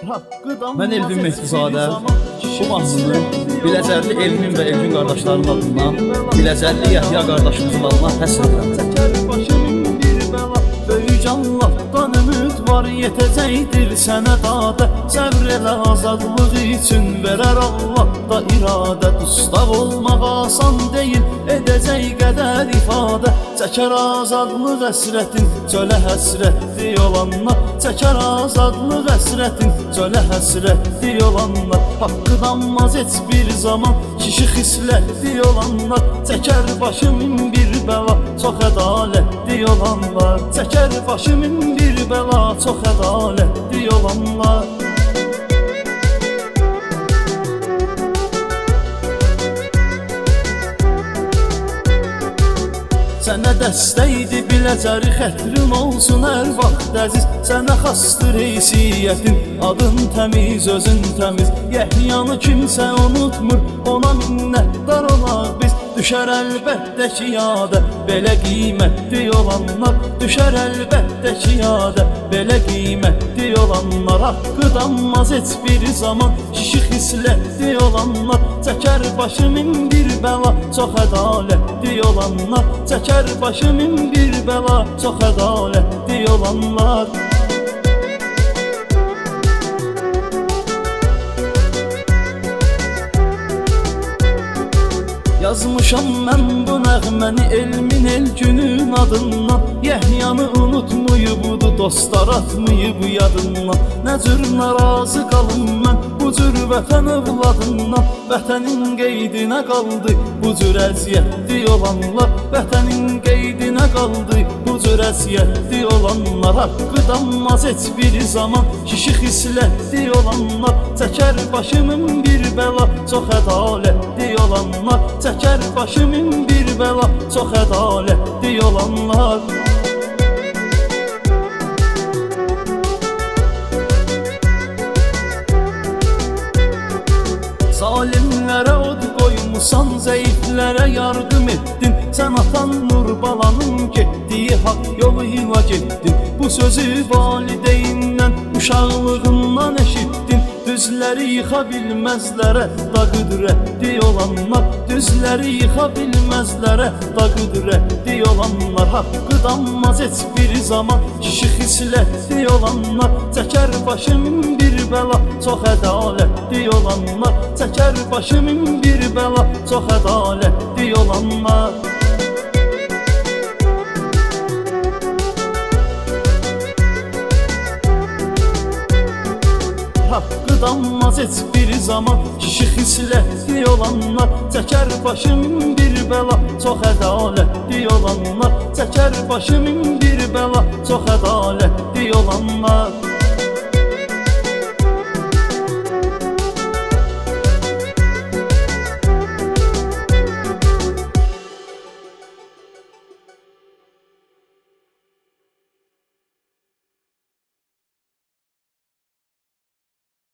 Mən Elvin Mehdizadə, bu mahnını Biləcərli Elmin və Elvin qardaşlarının adından, Biləcərli Yəhya qardaşımızın adına həsr edirəm. Böyük Allahdan ümid var, yetəcəkdir sənə dadə. Səbr elə azadlıq üçün verər Allah da iradə. Dustaq olmaq asan deyil, edəcək qədər ifadə. Çəkər azadlıq əsrətin, çölə həsrətli olanlar. Çəkər azadlıq əsrətin, çölə həsrətli olanlar. Haqqı danmaz heç bir zaman, kişi xislətli olanlar. Çəkər başı min bir bəla, çox ədalətli olanlar. Çəkər başı min bir bəla, çox ədalətli olanlar. Sənə dəstəkdir Biləcəri, xətrin olsun hər vaxt əziz. Sənə xastır heysiyyətin, adın təmiz, özün təmiz. Yəhyanı kimsə unutmur, ona minnətdar olaq biz. Düşər əlbəttə ki yadə, belə qiymətli olanlar. Düşər əlbəttə ki yadə, belə qiymətli olanlar. Haqqı danmaz heç bir zaman, kişi xislətli olanlar. Çəkər başı min bir bəla, çox ədalətli olanlar. Çəkər başı min bir bəla, çox ədalətli olanlar. Yazmışam mən bu nəğməni Elmin Elgünün adından. Yəhyanı unutmayıbdı, dostlar atmayıb yadından. Nə cür narazı qalım mən bu cür vətən övladından. Vətənin qeydinə qaldı bu cür əziyyətli olanlar. Vətənin qeydinə qaldı bu cür əziyyətli olanlar. Haqqı danmaz heç bir zaman, kişi xislətli olanlar. Çəkər başı min bir bəla, çox ədalətli olanlar. Çəkər başı min bir bəla, çox ədalətli olanlar. Zalimlərə od qoymusan, zəiflərə yardım etdin. Sən atan Nurbalanın getdiyi haqq yolu ilə getdin. Bu sözü valideyndən, uşaqlığından eşitdin. Düzləri yıxa bilməzlərə da qüdrətli olanlar. Düzləri yıxa bilməzlərə da qüdrətli olanlar. Haqqı danmaz heç bir zaman, kişi xislətli olanlar. Çəkər başı min bir bəla, çox ədalətli olanlar. Çəkər başı min bir bəla, çox ədalətli olanlar. Haqqı danmaz heç bir zaman, kişi xislətli olanlar. Çəkər başı min bir bəla, çox ədalətli olanlar. Çəkər başı min bir bəla, çox ədalətli olanlar.